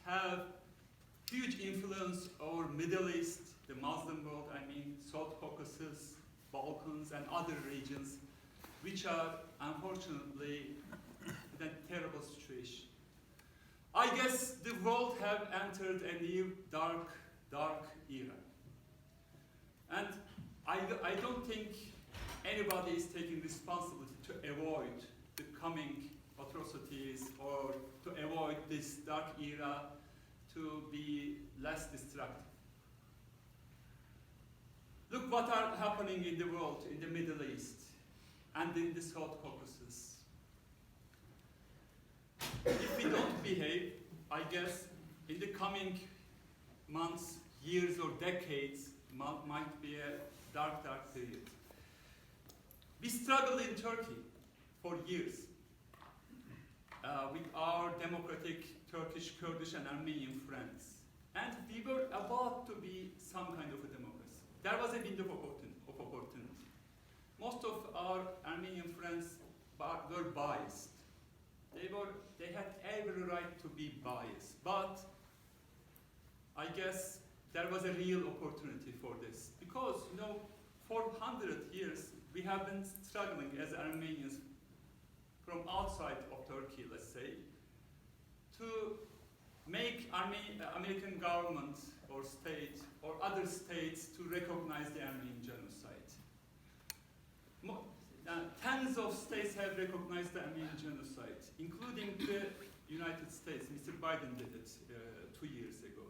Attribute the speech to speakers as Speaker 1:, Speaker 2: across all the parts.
Speaker 1: have huge influence over Middle East, the Muslim world, I mean, South Caucasus, Balkans, and other regions, which are unfortunately in a terrible situation. I guess the world have entered a new dark era. And I don't think anybody is taking responsibility to avoid the coming atrocities or to avoid this dark era to be less destructive. Look what are happening in the world, in the Middle East and in the South Caucasus. If we don't behave, I guess in the coming months, years or decades might be a dark period. We struggled in Turkey for years with our democratic Turkish, Kurdish, and Armenian friends. And we were about to be some kind of a democracy. There was a window of opportunity. Most of our Armenian friends were biased. They had every right to be biased, but I guess there was a real opportunity for this. Because, for 100 years, we have been struggling as Armenians from outside of Turkey, let's say, to make American government or state or other states to recognize the Armenian genocide. Tens of states have recognized the Armenian genocide, including the United States. Mr. Biden did it 2 years ago.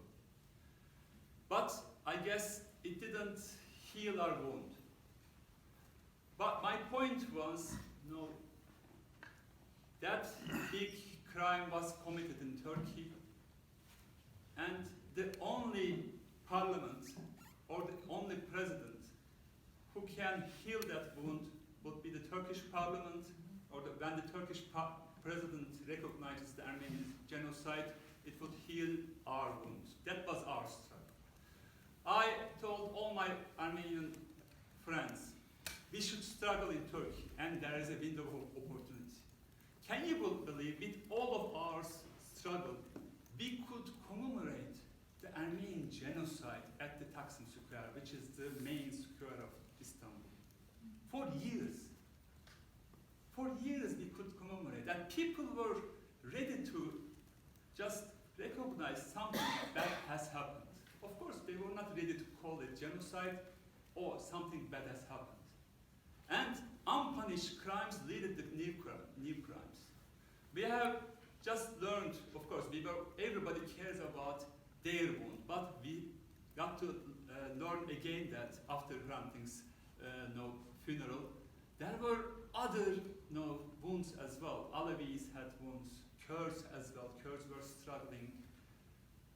Speaker 1: But I guess it didn't heal our wound. But my point was, that big crime was committed in Turkey, and the only parliament or the only president who can heal that wound would be the Turkish parliament, or when the Turkish president recognizes the Armenian genocide, it would heal our wounds. That was our struggle. I told all my Armenian friends, we should struggle in Turkey, and there is a window of opportunity. Can you believe, with all of our struggle, we could commemorate the Armenian genocide at the Taksim Square, which is the main square of Istanbul. For years we could commemorate, and people were ready to just recognize something bad has happened. Of course, they were not ready to call it genocide or something bad has happened. And unpunished crimes lead to new crimes. We have just learned, of course, everybody cares about their wound, but we got to learn again that after Hrant's funeral, there were other wounds as well. Alevis had wounds, Kurds as well. Kurds were struggling,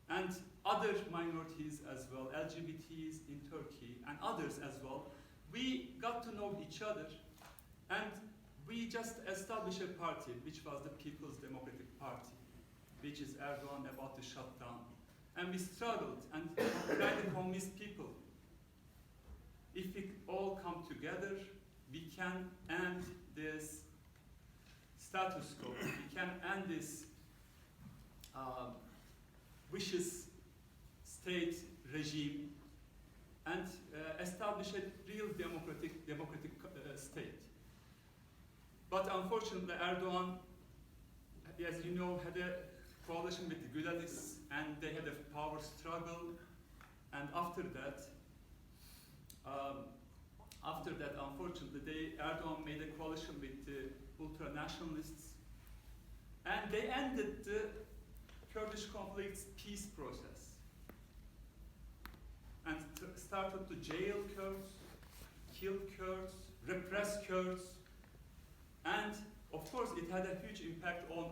Speaker 1: and other minorities as well, LGBTs in Turkey, and others as well. We got to know each other, and we just established a party, which was the People's Democratic Party, which is Erdogan about to shut down. And we struggled and tried to convince people, if we all come together, we can end this status quo, we can end this vicious state regime and establish a real democratic state. But unfortunately, Erdogan, as you know, had a coalition with the Gülenists, and they had a power struggle. And after that, unfortunately, Erdogan made a coalition with the ultra-nationalists, and they ended the Kurdish conflict's peace process, and started to jail Kurds, kill Kurds, repress Kurds, and of course it had a huge impact on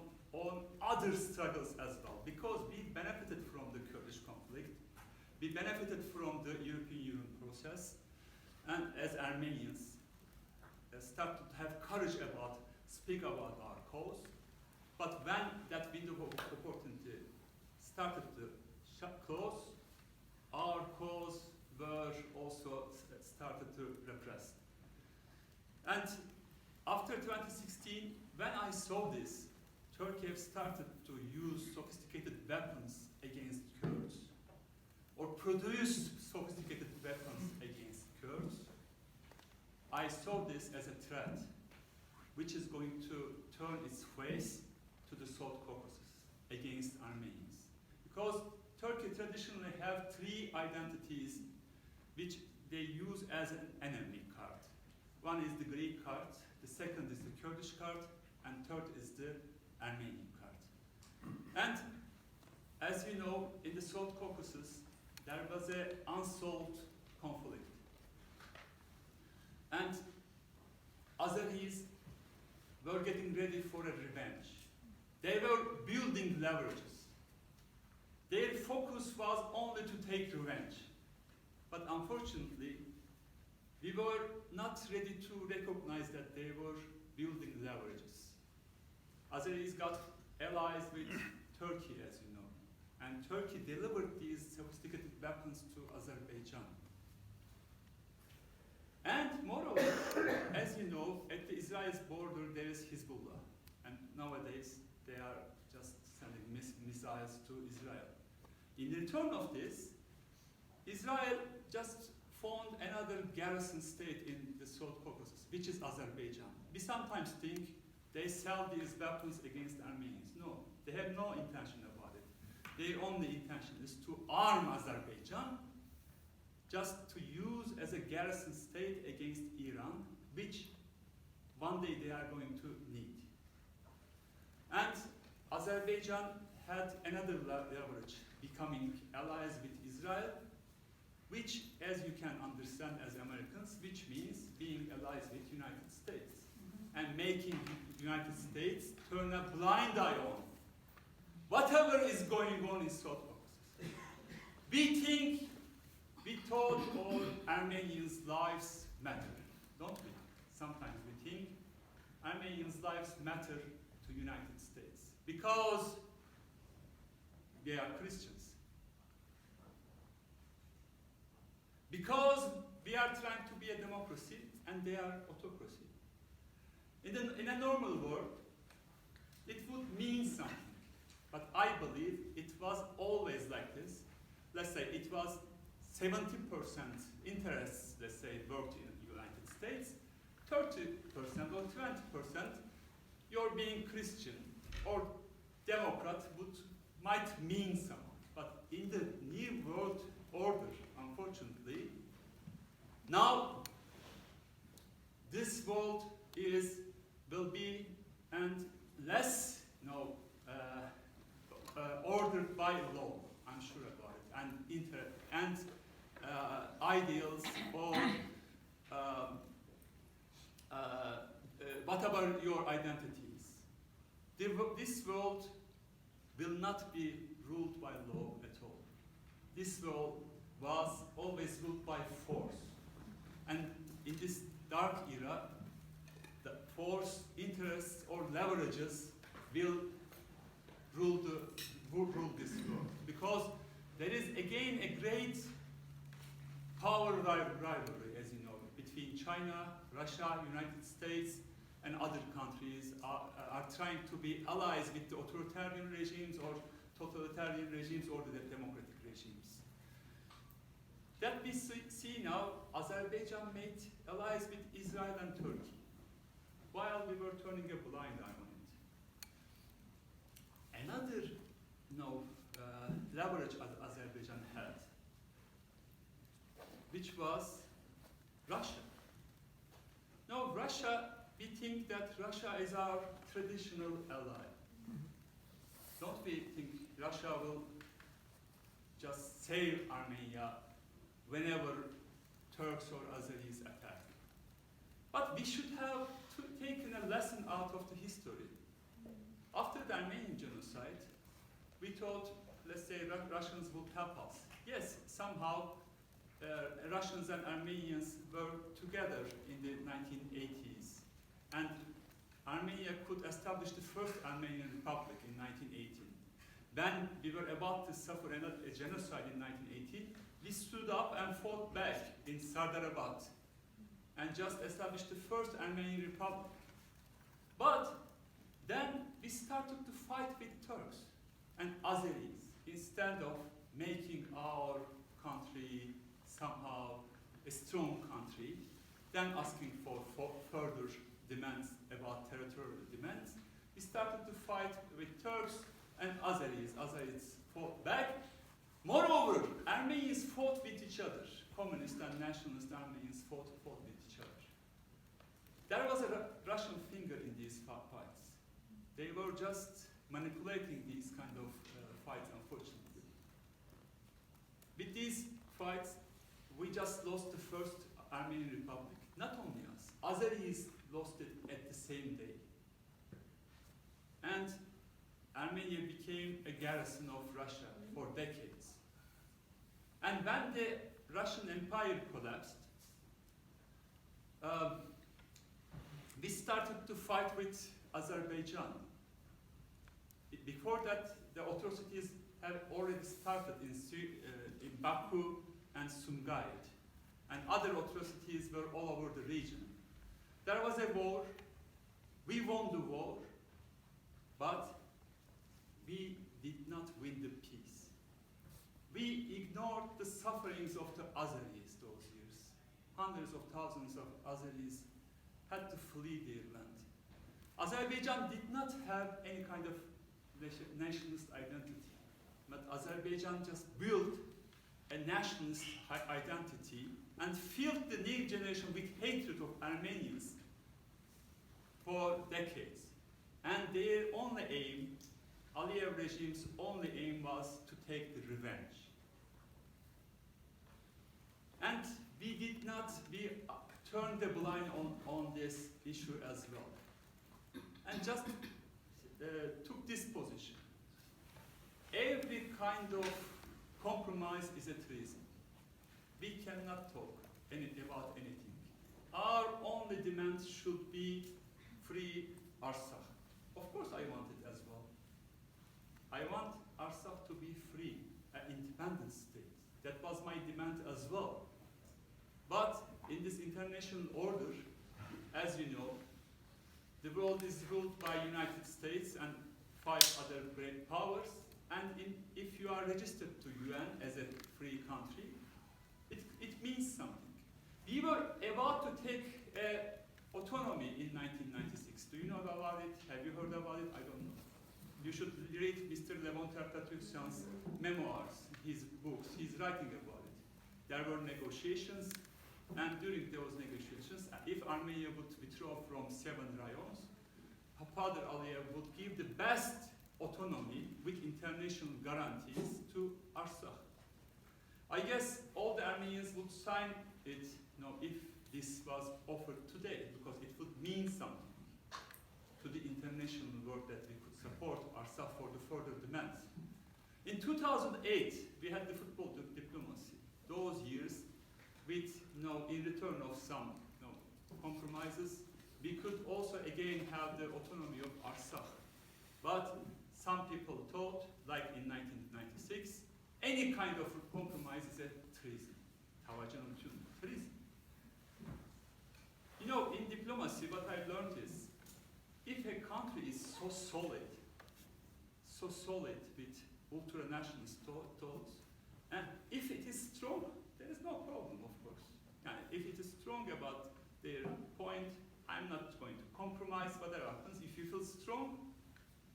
Speaker 1: other struggles as well, because we benefited from the Kurdish conflict, we benefited from the European Union process, and as Armenians started to have courage speak about our cause. But when that window of opportunity started to close, our cause were also started to repress. And after 2016, when I saw this, Turkey started to use sophisticated weapons produce sophisticated weapons against Kurds, I saw this as a threat, which is going to turn its face to the South Caucasus against Armenians. Because Turkey traditionally have three identities which they use as an enemy card. One is the Greek card, the second is the Kurdish card, and third is the Armenian card. And as you know, in the South Caucasus, there was an unsolved conflict. And Azeris were getting ready for a revenge. They were building leverages. Their focus was only to take revenge. But unfortunately, we were not ready to recognize that they were building leverages. Azeris got allies with Turkey, as you know, and Turkey delivered these sophisticated weapons to Azerbaijan. And moreover, as you know, at the Israel's border there is Hezbollah, and nowadays they are just sending missiles to Israel. In return of this, Israel just formed another garrison state in the South Caucasus, which is Azerbaijan. We sometimes think they sell these weapons against Armenians. No, they have no intention about it. Their only intention is to arm Azerbaijan, just to use as a garrison state against Iran, which one day they are going to need. And Azerbaijan had another leverage, becoming allies with Israel, which, as you can understand as Americans, which means being allies with United States and making United States turn a blind eye on whatever is going on in South Caucasus. We thought all Armenians' lives matter, don't we? Sometimes we think Armenians' lives matter to United States because they are Christians. Because we are trying to be a democracy and they are autocracy. In a normal world, it would mean something. But I believe it was always like this. Let's say it was 70% interests, let's say, worked in the United States, 30% or 20%, your being Christian or Democrat might mean something. But in the new world order, unfortunately, now this world will be and less ordered by law. I'm sure about it, and ideals or whatever your identity is. This world will not be ruled by law at all. This world was always ruled by force. And in this dark era, the force, interests, or leverages will rule this world. Because there is again a great power rivalry, as you know, between China, Russia, United States, and other countries are trying to be allies with the authoritarian regimes or totalitarian regimes or the democratic regimes. That we see now, Azerbaijan made allies with Israel and Turkey, while we were turning a blind eye on it. Another leverage Azerbaijan had, which was Russia. Now, Russia, we think that Russia is our traditional ally. Don't we think Russia will just save Armenia whenever Turks or Azeris attack? But we should have taken a lesson out of the history. After the Armenian genocide, we thought, let's say, Russians will help us. Yes, somehow Russians and Armenians were together in the 1980s. And Armenia could establish the first Armenian Republic in 1918. When we were about to suffer a genocide in 1918, we stood up and fought back in Sardarabad and just established the first Armenian Republic. But then we started to fight with Turks and Azeris instead of making our country, somehow a strong country, then asking for further demands about territorial demands. We started to fight with Turks and Azeris. Azeris fought back. Moreover, Armenians fought with each other. Communist and nationalist Armenians fought with each other. There was a Russian finger in these fights. They were just manipulating these kind of fights, unfortunately. With these fights, we just lost the first Armenian Republic. Not only us, Azeris lost it at the same day. And Armenia became a garrison of Russia for decades. And when the Russian Empire collapsed, we started to fight with Azerbaijan. Before that, the atrocities had already started in Baku and Sumgayit, and other atrocities were all over the region. There was a war. We won the war, but we did not win the peace. We ignored the sufferings of the Azeris those years. Hundreds of thousands of Azeris had to flee their land. Azerbaijan did not have any kind of nationalist identity, but Azerbaijan just built a nationalist identity and filled the new generation with hatred of Armenians for decades. And their only aim, Aliyev regime's only aim, was to take the revenge. And we turned the blind on this issue as well. And just took this position. Every kind of compromise is a treason. We cannot talk about anything. Our only demand should be free Artsakh. Of course I want it as well. I want Artsakh to be free, an independent state. That was my demand as well. But in this international order, as you know, the world is ruled by United States and 5 other great powers. And if you are registered to UN as a free country, it means something. We were about to take autonomy in 1996. Do you know about it? Have you heard about it? I don't know. You should read Mr. Levon Tertatusyan's memoirs, his books. He's writing about it. There were negotiations, and during those negotiations, if Armenia would withdraw from 7 rayons, Father Aliyev would give the best autonomy with international guarantees to Artsakh. I guess all the Armenians would sign it, if this was offered today, because it would mean something to the international work that we could support Artsakh for the further demands. In 2008, we had the football diplomacy. Those years, with in return of some compromises, we could also again have the autonomy of Artsakh. But some people thought, like in 1996, any kind of compromise is a treason. Treason. In diplomacy, what I learned is, if a country is so solid with ultra-nationalist thoughts, and if it is strong, there is no problem, of course. And if it is strong about their point, I'm not going to compromise. Whatever happens, if you feel strong,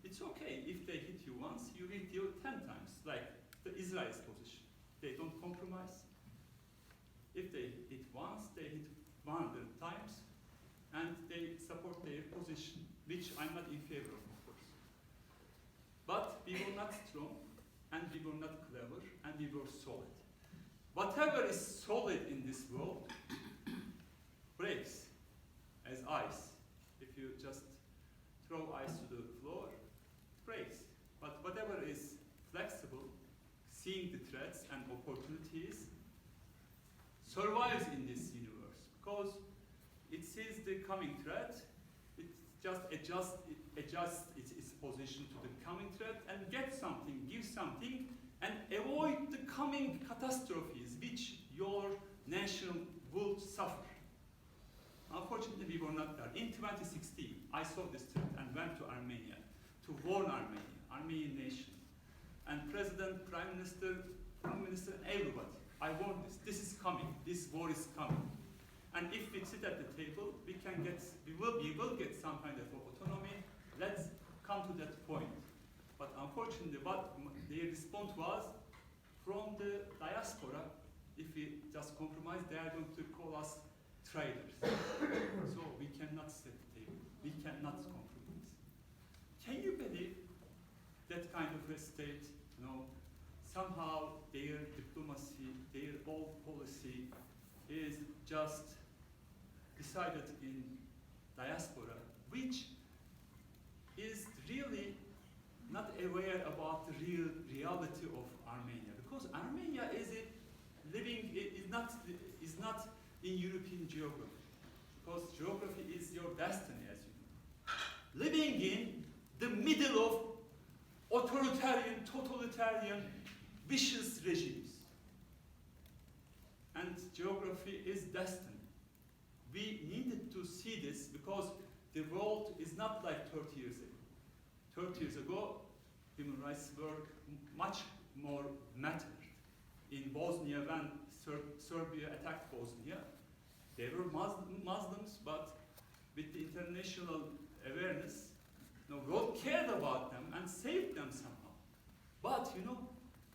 Speaker 1: it's okay. If they hit you once, you hit you 10 times, like the Israel's position. They don't compromise. If they hit once, they hit 100 times, and they support their position, which I'm not in favor of course. But we were not strong, and we were not clever, and we were solid. Whatever is solid in this world breaks as ice. If you just throw ice to the floor, it breaks. But whatever is flexible, seeing the threats and opportunities, survives in this universe, because it sees the coming threat, it just adjusts its position to the coming threat and gets something, gives something, and avoid the coming catastrophes which your nation would suffer. Unfortunately, we were not there. In 2016, I saw this threat and went to Armenia to warn Armenian nation. And President, Prime Minister, everybody. I want this. This is coming. This war is coming. And if we sit at the table, we will get some kind of autonomy. Let's come to that point. But unfortunately, what their response was, from the diaspora, if we just compromise, they are going to call us traitors. So we cannot sit at the table. We cannot compromise. Can you believe that kind of a state, somehow their diplomacy, their old policy is just decided in diaspora, which is really not aware about the real reality of Armenia, because Armenia is not in European geography, because geography is your destiny, as you know. Living in the middle of authoritarian, totalitarian, vicious regimes, and geography is destiny. We needed to see this because the world is not like 30 years ago. 30 years ago, human rights were much more mattered. In Bosnia, when Serbia attacked Bosnia, they were Muslims, but with the international awareness, the world cared about them and saved them somehow. But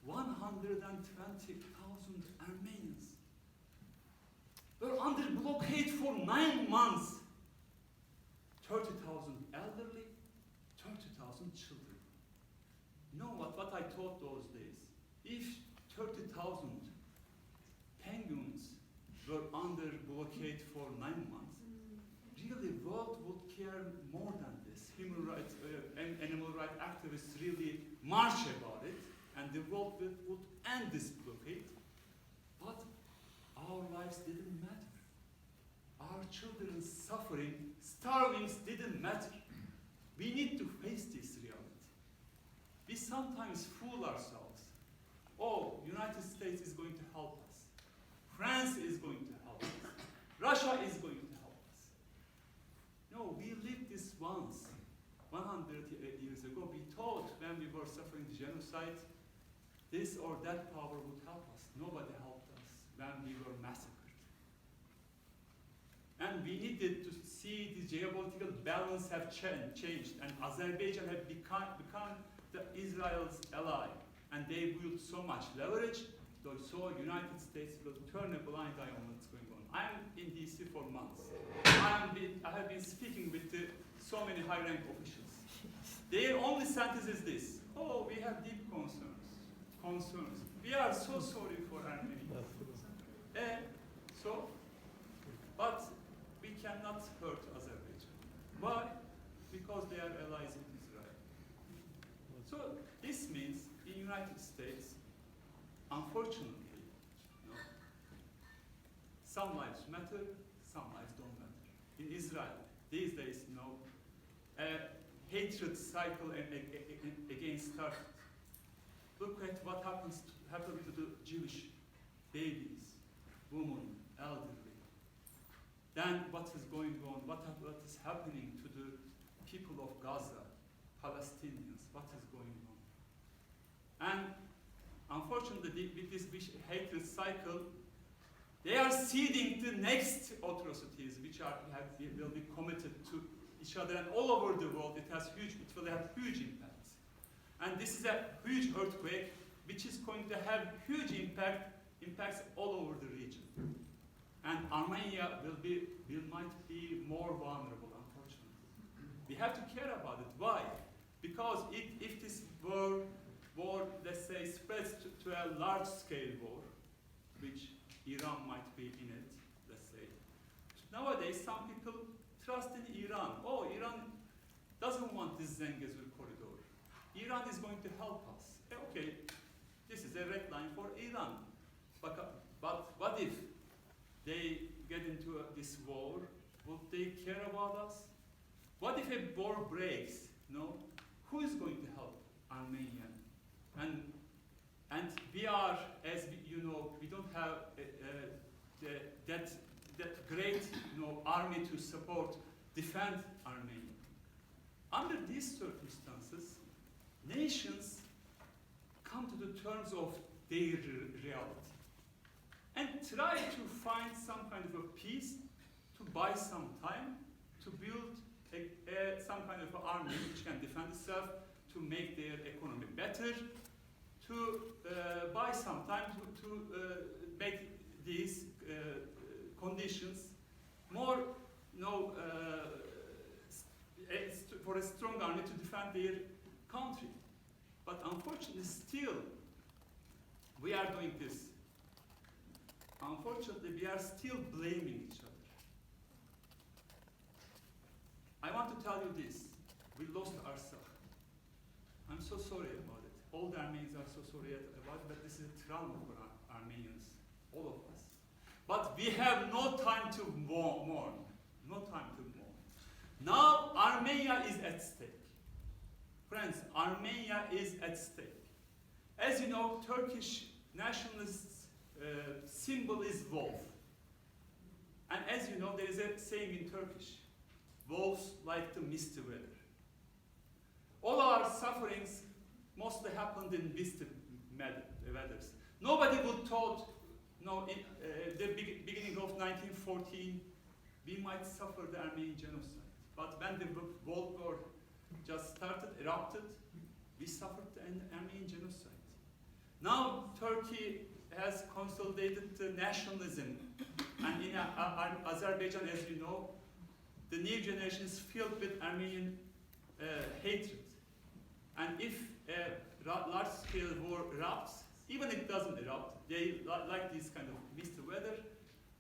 Speaker 1: 120,000 Armenians were under blockade for 9 months. 30,000 elderly, 30,000 children. You know what I thought those days? If 30,000 penguins were under blockade for 9 months, really the world would care more than this. Human rights and animal rights activists really march about it, and the world would end this blockade. But our lives didn't matter. Our children's suffering, starving didn't matter. We need to face this reality. We sometimes fool ourselves. Oh, United States is going to help us. France is going to help us. Russia is going to help us. No, we lived this once. 138 years ago, we thought when we were suffering the genocide, this or that power would help us. Nobody helped us when we were massacred. And we needed to see the geopolitical balance have changed, and Azerbaijan had become Israel's ally, and they built so much leverage, so United States will turn a blind eye on what's going on. I'm in DC for months. I have been speaking with so many high-rank officials. Their only sentence is this: oh, we have deep concerns. We are so sorry for Armenia. But we cannot hurt Azerbaijan. Why? Because they are allies in Israel. So this means in the United States, unfortunately, some lives matter, some lives don't matter. In Israel, these days, a hatred cycle against started. Look at what happened to the Jewish babies, women, elderly. Then what is going on? What is happening to the people of Gaza, Palestinians? What is going on? And unfortunately, with this hatred cycle, they are seeding the next atrocities, which will be committed to each other, and all over the world. It will have huge impacts. And this is a huge earthquake, which is going to have huge impacts all over the region. And Armenia might be more vulnerable, unfortunately. We have to care about it. Why? Because if this war, let's say, spreads to a large-scale war, which Iran might be in it, let's say. Nowadays, some people trust in Iran. Oh, Iran doesn't want this Zengezur corridor. Iran is going to help us. Okay, this is a red line for Iran. But what if they get into this war? Would they care about us? What if a war breaks? Who is going to help Armenia? And we are, as we don't have that great army to defend Armenia. Under these circumstances, nations come to the terms of their reality. and try to find some kind of a peace, to buy some time, to build some kind of an army which can defend itself, to make their economy better, to buy some time to make these conditions more, for a strong army to defend their country. But unfortunately, still, we are doing this. Unfortunately, we are still blaming each other. I want to tell you this. We lost ourselves. I'm so sorry about it. All the Armenians are so sorry about it, but this is a trauma for Armenians, all of us. But we have no time to mourn. No time to mourn. Now Armenia is at stake. Friends, Armenia is at stake. As you know, Turkish nationalist symbol is wolf. And as you know, there is a saying in Turkish, wolves like the misty weather. All our sufferings mostly happened in misty weathers. Nobody would thought, in the beginning of 1914, we might suffer the Armenian genocide. But when the World War just started, erupted, we suffered the Armenian genocide. Now Turkey has consolidated the nationalism, and in Azerbaijan, as you know, the new generation is filled with Armenian hatred. And if a large-scale war erupts, even if it doesn't erupt, they like this kind of misty weather,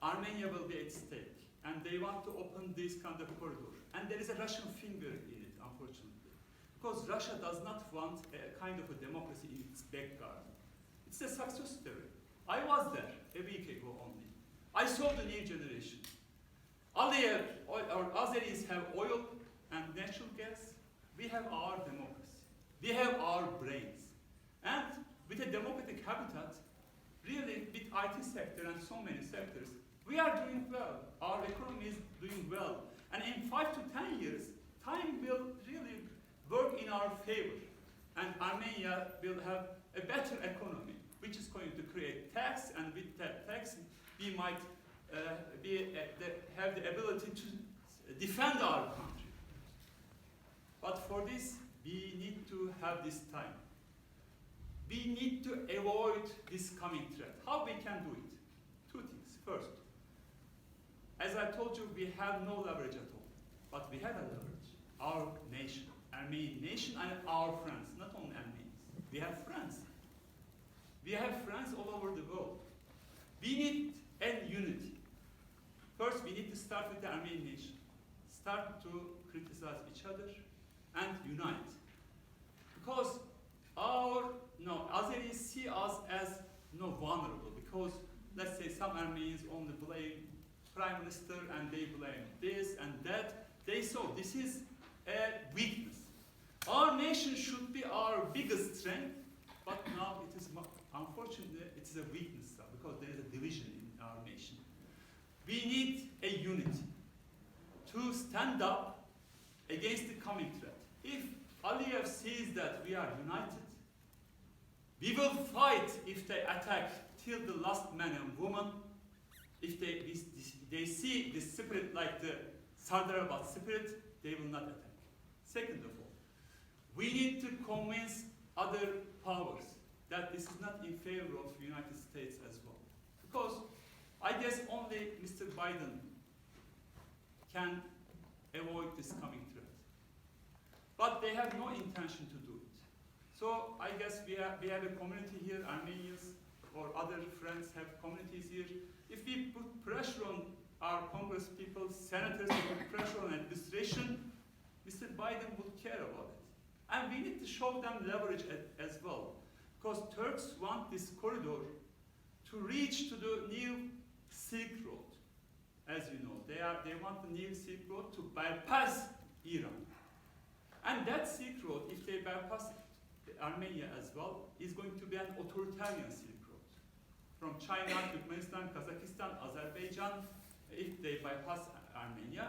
Speaker 1: Armenia will be at stake. And they want to open this kind of corridor. And there is a Russian finger in it, unfortunately. Because Russia does not want a kind of a democracy in its back garden. It's a success story. I was there a week ago only. I saw the new generation. Aliyev, or Azeris have oil and natural gas. We have our democracy. We have our brains. And with a democratic habitat, really with IT sector and so many sectors, we are doing well. Our economy is doing well. And in 5 to 10 years, time will really work in our favor. And Armenia will have a better economy, which is going to create tax, and with that tax, we might have the ability to defend our country. But for this, we need to have this time. We need to avoid this coming threat. How we can do it? 2 things. First, as I told you, we have no leverage at all. But we have a leverage. Our nation, Armenian nation, and our friends, not only Armenians. We have friends. We have friends all over the world. We need a unity. First, we need to start with the Armenian nation. Start to criticize each other and unite. Because Azeris see us as vulnerable. Because let's say some Armenians only blame Prime Minister and they blame this and that. They saw this is a weakness. Our nation should be our biggest strength, but now it is, unfortunately, it is a weakness now because there is a division in our nation. We need a unity to stand up against the coming threat. If Aliyev sees that we are united, we will fight if they attack till the last man and woman. If they see the spirit like the Sardarabad spirit, they will not attack. Second of all, we need to convince other powers that this is not in favor of the United States as well. Because I guess only Mr. Biden can avoid this coming threat. But they have no intention to do it. So I guess we have a community here, Armenians or other friends have communities here. If we put pressure on our Congress people, senators, to put pressure on administration, Mr. Biden would care about it. And we need to show them leverage as well. Because Turks want this corridor to reach to the new Silk Road. As you know, they want the new Silk Road to bypass Iran. And that Silk Road, if they bypass Armenia as well, is going to be an authoritarian Silk Road. From China, Turkmenistan, Kazakhstan, Azerbaijan, if they bypass Armenia.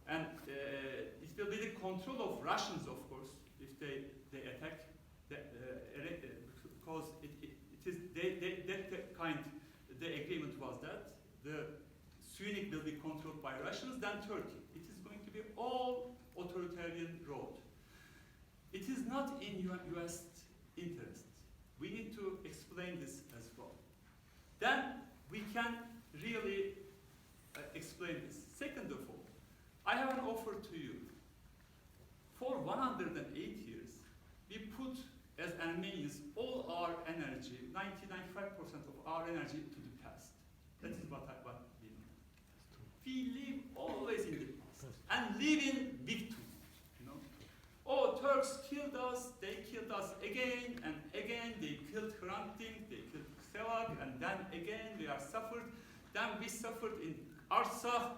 Speaker 1: And it will be the control of Russians, of course, if they attack, because it is that kind the agreement was that the Syunik will be controlled by Russians, then Turkey. It is going to be all authoritarian road. It is not in US interest. We need to explain this as well. Then we can really explain this. Second of all, I have an offer to you. For 108 years, we put, as Armenians, all our energy, 90-95% of our energy to the past. That is what we know. We live always in the past and live in victim. You know? Oh, Turks killed us, they killed us again and again, they killed Hrant Dink, they killed Sevak, and then again we are suffered. Then we suffered in Artsakh.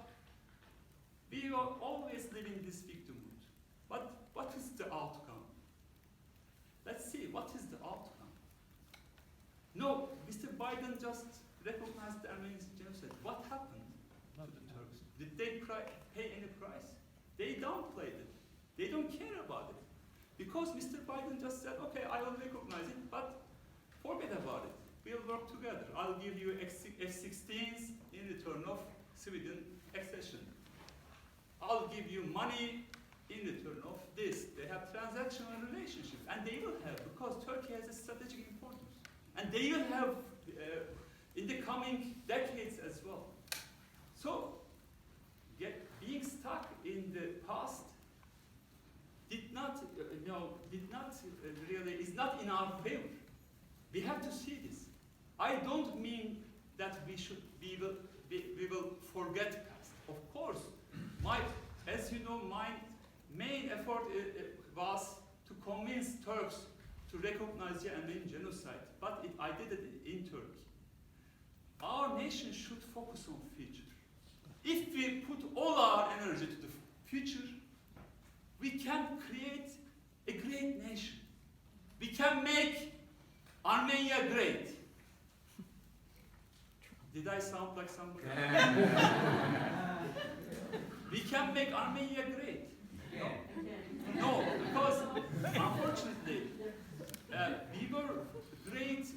Speaker 1: We are always living this victimhood. But what is the outcome? Let's see, what is the outcome? No, Mr. Biden just recognized the Armenian genocide. What happened to the Turks? Did they pay any price? They downplayed it. They don't care about it. Because Mr. Biden just said, okay, I will recognize it, but forget about it. We'll work together. I'll give you F-16s in return of Sweden accession. I'll give you money in return of this. They have transactional relationship, and they will have, because Turkey has a strategic importance. And they will have in the coming decades as well. So, being stuck in the past is not in our favor. We have to see this. I don't mean that we will forget past. Of course, as you know, my main effort was to convince Turks to recognize the Armenian genocide, but I did it in Turkey. Our nation should focus on future. If we put all our energy to the future, we can create a great nation. We can make Armenia great. Did I sound like somebody? We can make Armenia great. No, because unfortunately, we were great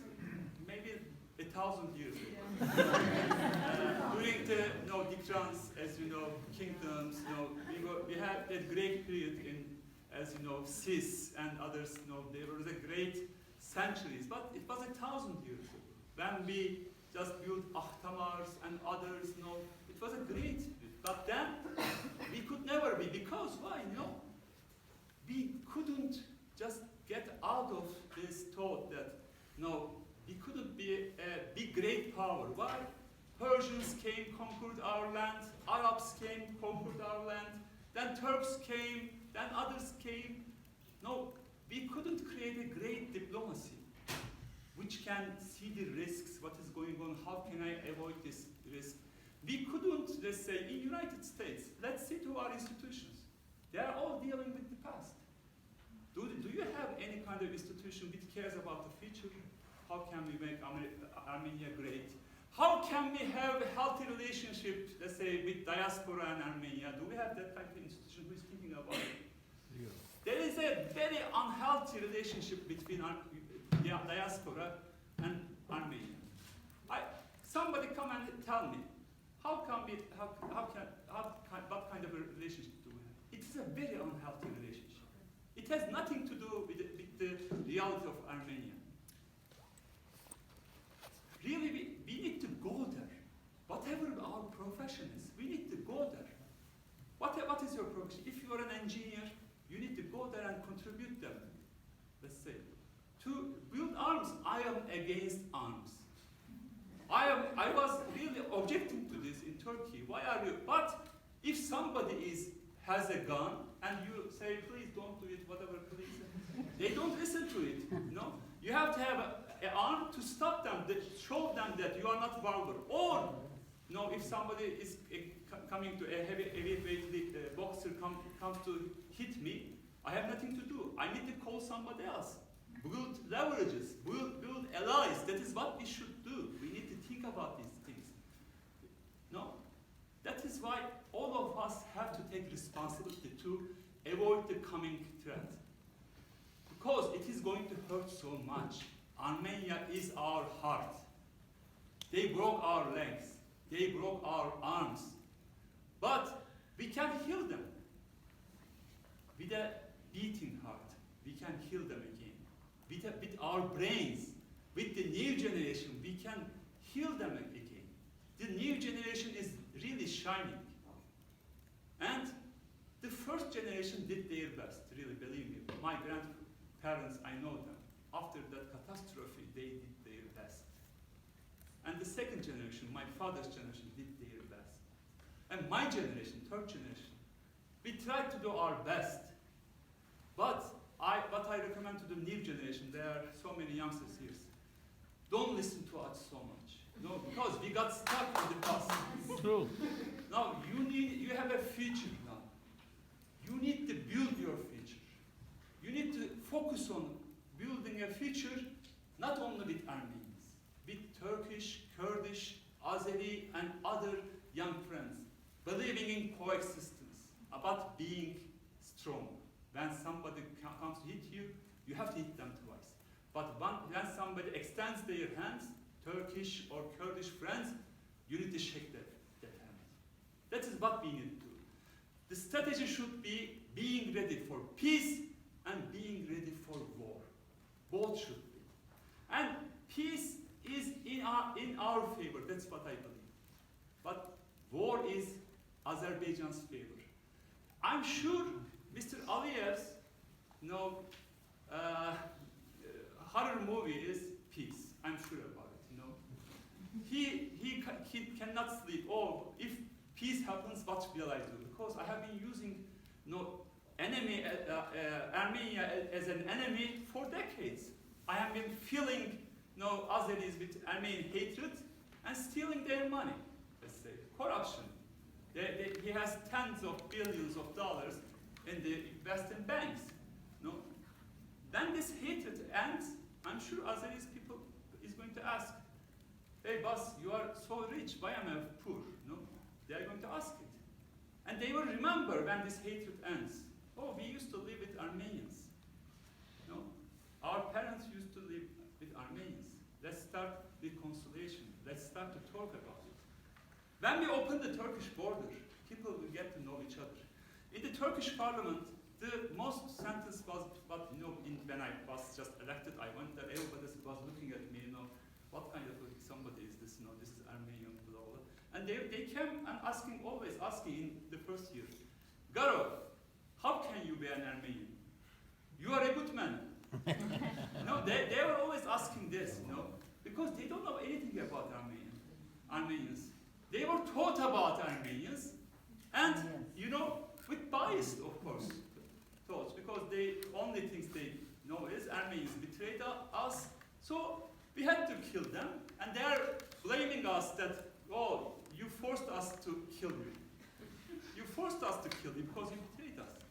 Speaker 1: maybe 1,000 years ago. During the Dikran's, as you know, kingdoms, we had a great period in, as you know, Sis and others. There was a great centuries, but it was 1,000 years ago. When we just built Akhtamars and others, it was a great. But then we could never be, because why? We couldn't just get out of this thought that we couldn't be a big great power. Why? Persians came, conquered our land, Arabs came, conquered our land, then Turks came, then others came. No, we couldn't create a great diplomacy which can see the risks, what is going on, how can I avoid this risk. We couldn't, let's say, in United States, let's see to our institutions. They are all dealing with the past. Do you have any kind of institution which cares about the future? How can we make Armenia great? How can we have a healthy relationship, let's say, with diaspora and Armenia? Do we have that kind of institution who is thinking about it? Yeah. There is a very unhealthy relationship between diaspora and Armenia. Somebody come and tell me, what kind of a relationship do we have? It is a very unhealthy relationship. It has nothing to do with the reality of Armenia. Really, we need to go there. Whatever our profession is, we need to go there. What is your profession? If you are an engineer, you need to go there and contribute them. Let's say, to build arms, I am against arms. I was really objecting to this in Turkey. Why are you? But if somebody has a gun and you say, please don't do it, whatever, please, they don't listen to it. You have to have an arm to stop them, show them that you are not vulnerable. Or, if somebody is coming to a heavyweight boxer comes to hit me, I have nothing to do. I need to call somebody else. Build leverages, build allies. That is what we should do. We need to think about these things. That is why all of us have to take responsibility to avoid the coming threat. Because it is going to hurt so much. Armenia is our heart. They broke our legs. They broke our arms. But we can heal them. With a beating heart, we can heal them again. With our brains, with the new generation, we can heal them again. The new generation is really shining. And the first generation did their best, really, believe me. My grandparents, I know them. After that catastrophe, they did their best. And the second generation, my father's generation, did their best. And my generation, third generation, we tried to do our best. But what I recommend to the new generation, there are so many youngsters here, don't listen to us so much. No, because we got stuck in the past.
Speaker 2: True.
Speaker 1: Now you have a future now. You need to build your future. You need to focus on building a future not only with Armenians, with Turkish, Kurdish, Azeri, and other young friends, believing in coexistence, about being strong. When somebody comes to hit you, you have to hit them twice. But when somebody extends their hands, Turkish or Kurdish friends, you need to shake that hand. That is what we need to do. The strategy should be being ready for peace and being ready for war. Both should be. And peace is in our favor, that's what I believe. But war is Azerbaijan's favor. I'm sure Mr. Aliyev's horror movie is peace. I'm sure about it. He cannot sleep. Oh, if peace happens, what will I do? Because I have been using enemy Armenia as an enemy for decades. I have been filling Azeris with Armenian hatred and stealing their money. Let's say corruption. He has tens of billions of dollars in the Western banks. Then this hatred ends. I'm sure Azeris people is going to ask, "Hey boss, you are so rich, why am I poor?" They are going to ask it. And they will remember when this hatred ends. Oh, we used to live with Armenians. Our parents used to live with Armenians. Let's start reconciliation. Let's start to talk about it. When we open the Turkish border, people will get to know each other. In the Turkish parliament, the most sentence was, when I was just elected, I went there, everybody was looking at me, what kind of somebody is this? This is Armenian, blah, blah. And they came and always asking in the first year, "Garo, how can you be an Armenian? You are a good man." They were always asking this, because they don't know anything about Armenians. They were taught about Armenians, and with bias, of course, thoughts, because the only things they know is Armenians betrayed us, so we had to kill them, and they are blaming us that, "Oh, you forced us to kill you. You forced us to kill you because you betrayed us."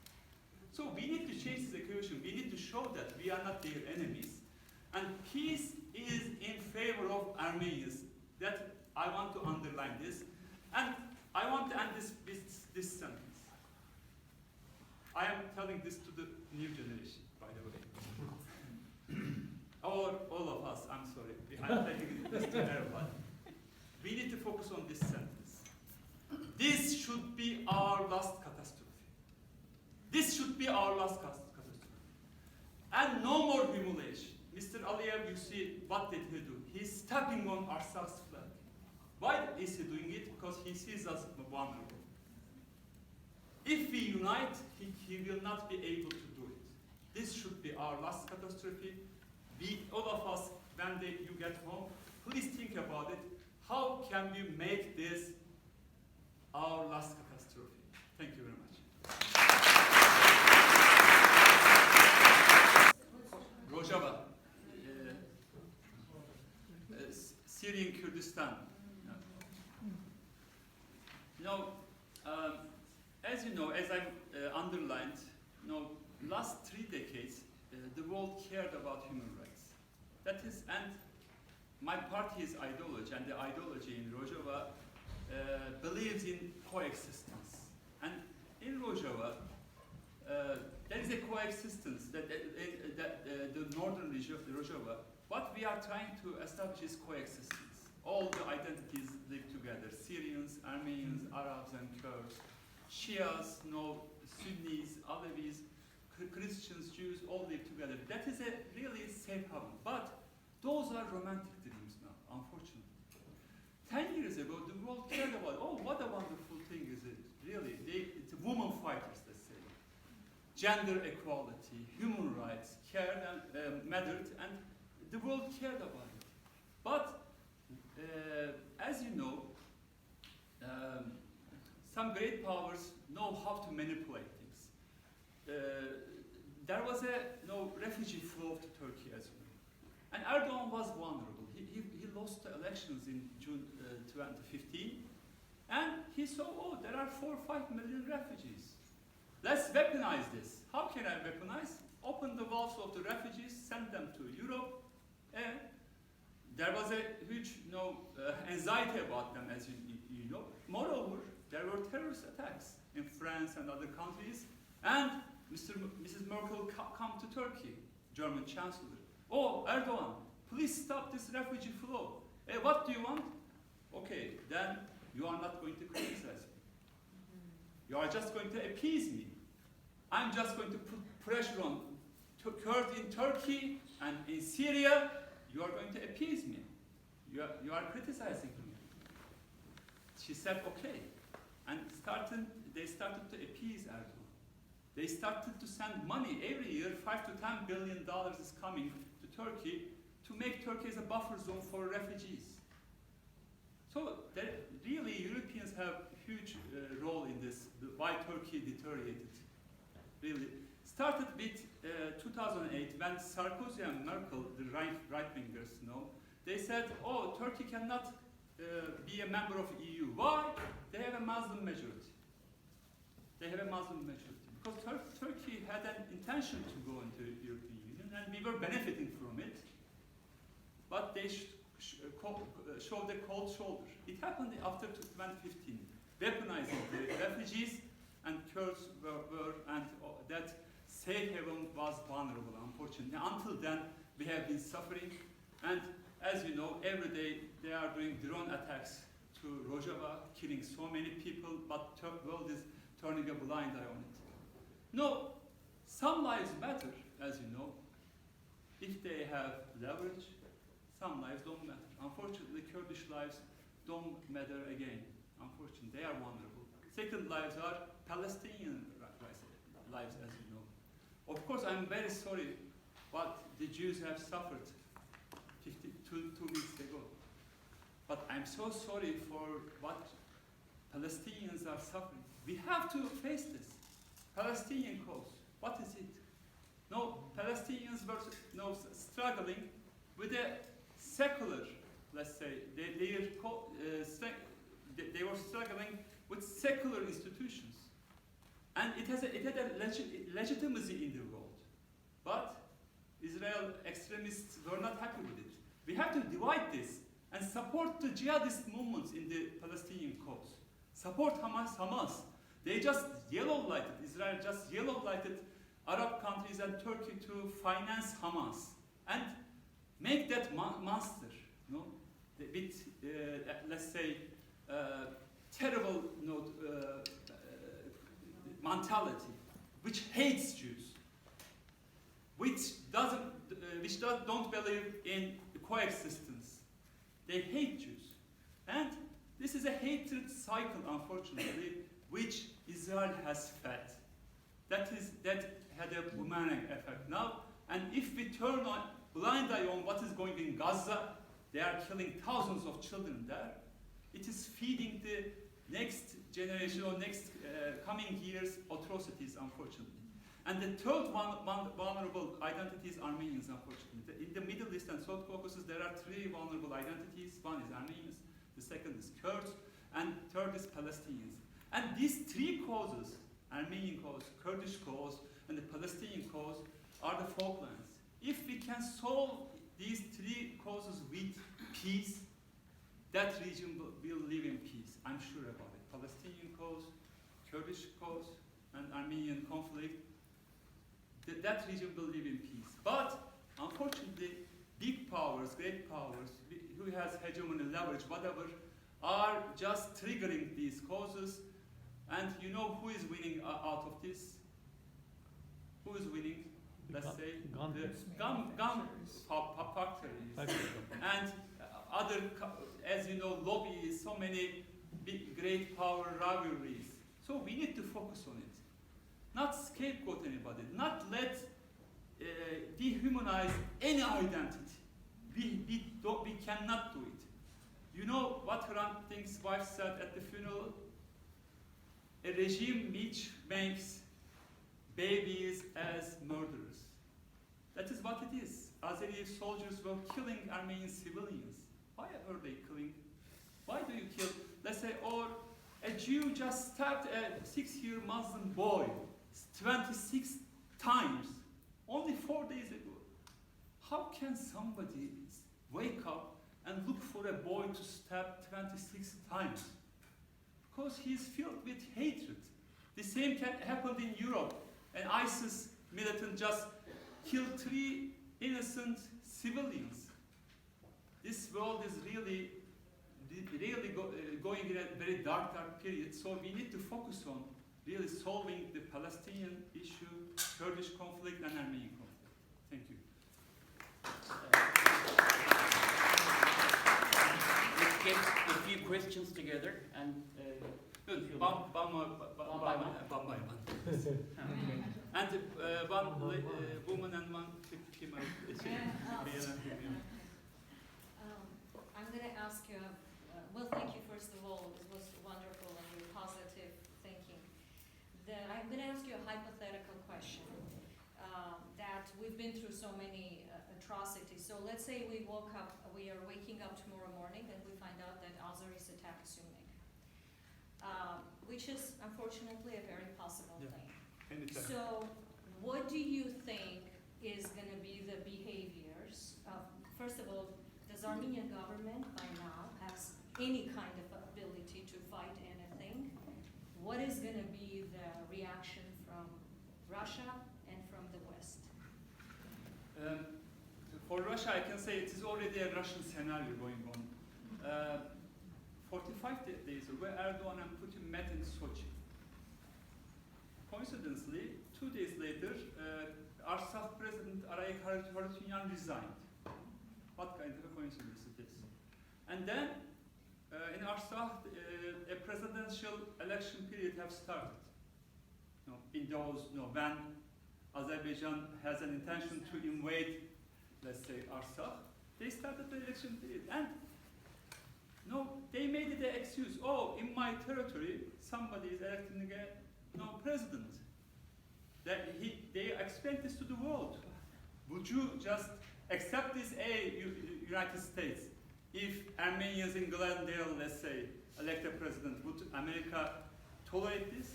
Speaker 1: So we need to change this equation. We need to show that we are not their enemies. And peace is in favor of Armenians. That I want to underline this. And I want to end this sentence. I am telling this to the new generation, by the way. All of us, I'm sorry. I'm taking this to everybody. We need to focus on this sentence. This should be our last catastrophe. This should be our last catastrophe. And no more humiliation. Mr. Aliyev, you see, what did he do? He's stepping on Artsak's flag. Why is he doing it? Because he sees us vulnerable. If we unite, he will not be able to do it. This should be our last catastrophe. All of us, when you get home, please think about it. How can we make this our last catastrophe? Thank you very much. Rojava, Syrian Kurdistan. As you know, as I've underlined, last 3 decades, the world cared about human rights. That is, and my party's ideology, and the ideology in Rojava, believes in coexistence. And in Rojava, there is a coexistence that the northern region of Rojava. What we are trying to establish is coexistence all the identities live together. Syrians, Armenians, Arabs and Kurds, Shias, Sunnis, Alevis, Christians, Jews, all live together. That is a really safe haven. But those are romantic dreams now, unfortunately. 10 years ago, the world cared about, oh, what a wonderful thing is it. Really, it's women fighters, let's say. Gender equality, human rights cared and mattered, and the world cared about it. But, as you know, some great powers know how to manipulate things. There was a refugee flow to Turkey, as you know. And Erdogan was vulnerable. He lost the elections in June 2015. And he saw, oh, there are 4 or 5 million refugees. Let's weaponize this. How can I weaponize? Open the walls of the refugees, send them to Europe. And there was a huge anxiety about them, as you know. Moreover, there were terrorist attacks in France and other countries. And Mrs. Merkel come to Turkey, German Chancellor. Oh, Erdogan, please stop this refugee flow. What do you want? Okay, then you are not going to criticize me. You are just going to appease me. I'm just going to put pressure on Kurds in Turkey and in Syria. You are going to appease me. You are criticizing me. She said, okay. And they started to appease Erdogan. They started to send money every year. $5 to $10 billion is coming to Turkey to make Turkey as a buffer zone for refugees. So really, Europeans have a huge role in this, why Turkey deteriorated. Really. Started with 2008, when Sarkozy and Merkel, the right-wingers, they said, oh, Turkey cannot be a member of EU. Why? They have a Muslim majority. They have a Muslim majority. Because Turkey had an intention to go into the European Union, and we were benefiting from it. But they showed a cold shoulder. It happened after 2015, weaponizing the refugees, and Kurds and that safe haven was vulnerable, unfortunately. Until then, we have been suffering, and as you know, every day they are doing drone attacks to Rojava, killing so many people, but the world is turning a blind eye on it. No, some lives matter, as you know. If they have leverage, some lives don't matter. Unfortunately, Kurdish lives don't matter again. Unfortunately, they are vulnerable. Second lives are Palestinian lives, as you know. Of course, I'm very sorry what the Jews have suffered 2 weeks ago. But I'm so sorry for what Palestinians are suffering. We have to face this. Palestinian cause, what is it? No, Palestinians were struggling with a secular, let's say, they were struggling with secular institutions. And it had a legitimacy in the world. But Israel extremists were not happy with it. We have to divide this and support the jihadist movements in the Palestinian cause. Support Hamas. They just yellow-lighted, Israel just yellow-lighted Arab countries and Turkey to finance Hamas and make that monster, with, let's say, terrible mentality, which hates Jews, which don't believe in coexistence. They hate Jews. And this is a hatred cycle, unfortunately, which Israel has fed. That had a boomerang effect now. And if we turn a blind eye on what is going in Gaza, they are killing thousands of children there. It is feeding the next generation or next coming years' atrocities, unfortunately. And the third vulnerable identity is Armenians, unfortunately. In the Middle East and South Caucasus, there are 3 vulnerable identities. One is Armenians, the second is Kurds, and third is Palestinians. And these 3 causes, Armenian cause, Kurdish cause, and the Palestinian cause, are the Falklands. If we can solve these 3 causes with peace, that region will live in peace. I'm sure about it. Palestinian cause, Kurdish cause, and Armenian conflict, that region will live in peace. But unfortunately, big powers, great powers, who has hegemony, leverage, whatever, are just triggering these causes. And you know who is winning out of this? Who is winning? Let's say the gun factories and other, as you know, lobbies, so many big, great power rivalries. So we need to focus on it, not scapegoat anybody, not let dehumanize any identity. We cannot do it. You know what Hrant Dink's wife said at the funeral? A regime which makes babies as murderers. That is what it is. Azeri soldiers were killing Armenian civilians. Why are they killing? Why do you kill? Let's say, or a Jew just stabbed a 6-year Muslim boy 26 times, only 4 days ago. How can somebody wake up and look for a boy to stab 26 times? Because he's filled with hatred. The same happened in Europe. An ISIS militant just killed 3 innocent civilians. This world is really going in a very dark period. So we need to focus on really solving the Palestinian issue, Kurdish conflict, and Armenian conflict. Thank you.
Speaker 2: Let's get a few questions together and
Speaker 1: and one woman and one female.
Speaker 3: I'm going to ask you, well, thank you first of all. It was wonderful and your positive thinking. I'm going to ask you a hypothetical question that we've been through so many atrocities. So let's say we are waking up tomorrow morning and we find out that Azeris attack Sumy, which is unfortunately a very possible thing.
Speaker 1: Anytime.
Speaker 3: So what do you think is going to be the behaviors of, first of all, does Armenian government by now has any kind of ability to fight anything? What is going to be the reaction from Russia and from the West?
Speaker 1: For Russia, I can say it is already a Russian scenario going on. 45 days ago, Erdogan and Putin met in Sochi. Coincidentally, 2 days later, Artsakh President Arayik Harutyunyan resigned. What kind of a coincidence it is? And then, in Artsakh, a presidential election period have started. In those, when Azerbaijan has an intention to invade, let's say, Artsakh, they started the election period. And they made it an excuse. Oh, in my territory, somebody is electing a president. They explained this to the world. Would you just accept this, United States? If Armenians in Glendale, let's say, elect a president, would America tolerate this?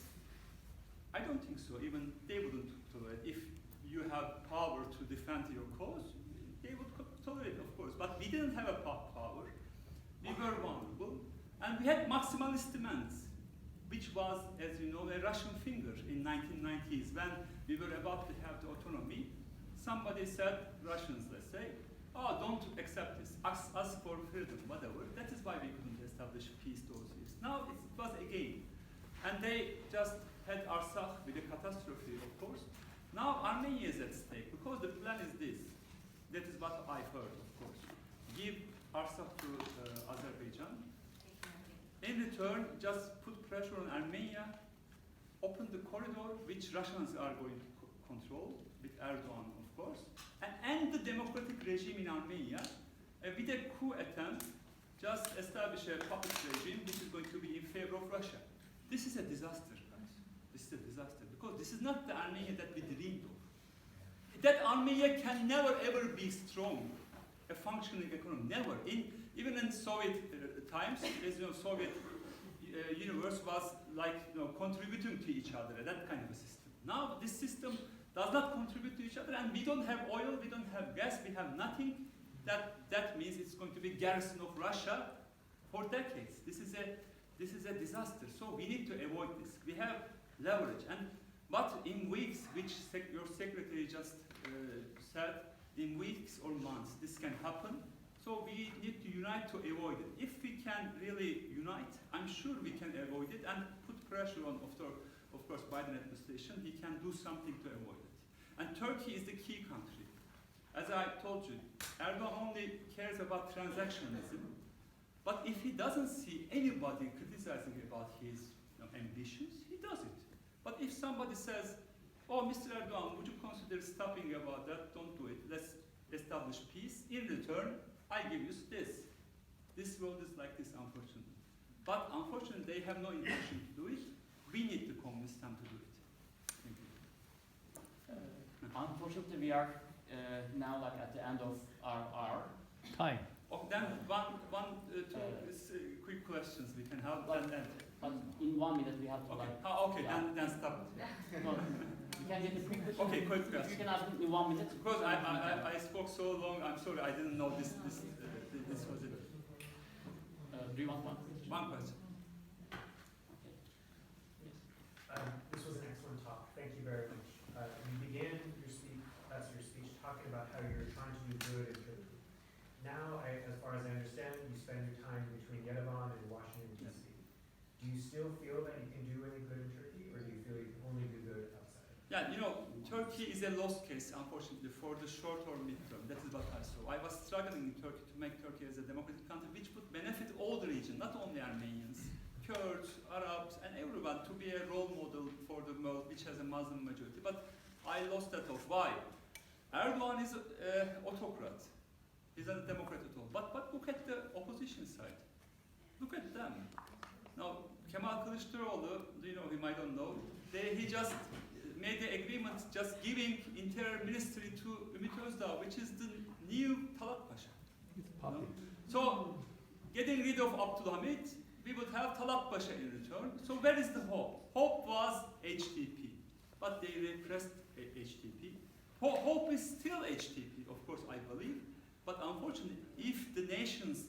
Speaker 1: I don't think so. Even they wouldn't tolerate. If you have power to defend your cause, they would tolerate, of course. But we didn't have a power. We were vulnerable. And we had maximalist demands, which was, as you know, a Russian finger in 1990s when we were about to have the autonomy. Somebody said, Russians, let's say, oh, don't accept this, ask for freedom, whatever. That is why we couldn't establish peace those years. Now it was a game. And they just had Artsakh with a catastrophe, of course. Now Armenia is at stake because the plan is this. That is what I heard, of course. Give Artsakh to Azerbaijan. In return, just put pressure on Armenia, open the corridor, which Russians are going to control, with Erdogan, of course, and end the democratic regime in Armenia with a coup attempt, just establish a puppet regime which is going to be in favor of Russia. This is a disaster, guys. This is a disaster, because this is not the Armenia that we dreamed of. That Armenia can never ever be strong, a functioning economy, never. Even in Soviet times, as you know, Soviet universe was like contributing to each other, that kind of a system. Now this system does not contribute to each other, and we don't have oil, we don't have gas, we have nothing. That means it's going to be garrison of Russia for decades. This is a disaster. So we need to avoid this. We have leverage, but in weeks, which your secretary just said, in weeks or months, this can happen. So we need to unite to avoid it. If we can really unite, I'm sure we can avoid it and put pressure on, of course, Biden administration. He can do something to avoid it. And Turkey is the key country. As I told you, Erdogan only cares about transactionalism. But if he doesn't see anybody criticizing about his ambitions, he does it. But if somebody says, oh, Mr. Erdogan, would you consider stopping about that? Don't do it. Let's establish peace. In return, I give you this. This world is like this, unfortunately. But unfortunately, they have no intention to do it. We need to convince them to do it. Thank you.
Speaker 2: Unfortunately, we are now like at the end of our
Speaker 4: Time.
Speaker 1: Okay, then two quick questions we can have.
Speaker 2: But-
Speaker 1: And then,
Speaker 2: but in 1 minute we have to
Speaker 1: okay,
Speaker 2: like.
Speaker 1: okay,
Speaker 2: Yeah.
Speaker 1: then stop.
Speaker 2: No, you can get the quick question.
Speaker 1: Okay, quick
Speaker 2: If
Speaker 1: question.
Speaker 2: you can ask in 1 minute.
Speaker 1: Because I spoke so long, I'm sorry, I didn't know this was it.
Speaker 2: Do you want one question?
Speaker 1: One question.
Speaker 2: Okay. Yes.
Speaker 5: This was an excellent talk. Thank you very much. You began your speech talking about how you're trying to do good in Turkey. Now, as far as I understand, you spend your time between Yerevan and Washington, D.C. Do you still feel that you can do any good in Turkey, or do you feel you can only do good outside?
Speaker 1: Yeah, Turkey is a lost case, unfortunately, for the short or mid-term. That is what I saw. I was struggling in Turkey to make Turkey as a democratic country, which would benefit all the region, not only Armenians, Kurds, Arabs, and everyone, to be a role model for the world, which has a Muslim majority. But I lost that hope. Why? Erdogan is an autocrat. He's not a democrat at all. But look at the opposition side. Look at them. Now, Kemal Kılıçdaroğlu, do you know him? I don't know. He just made the agreement just giving interior ministry to Ümit Özdağ, which is the new Talat Pasha. So, getting rid of Abdülhamid, we would have Talat Pasha in return. So where is the hope? Hope was HDP, but they repressed HDP. Hope is still HDP, of course, I believe. But unfortunately, if the nations,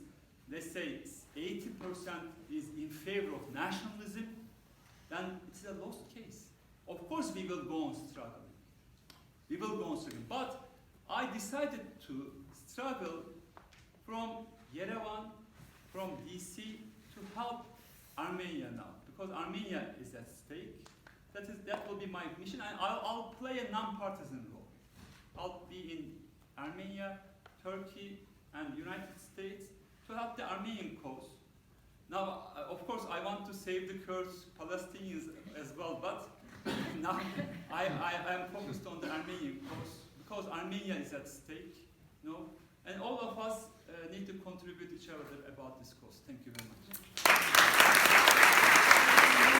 Speaker 1: let's say 80% is in favor of nationalism, then it's a lost case. Of course, we will go on struggling. We will go on struggling. But I decided to struggle from Yerevan, from DC, to help Armenia now, because Armenia is at stake. That will be my mission, and I'll play a non-partisan role. I'll be in Armenia, Turkey, and United States to help the Armenian cause. Now, of course, I want to save the Kurds, Palestinians as well, but now I am focused on the Armenian cause because Armenia is at stake, and all of us need to contribute each other about this cause. Thank you very much.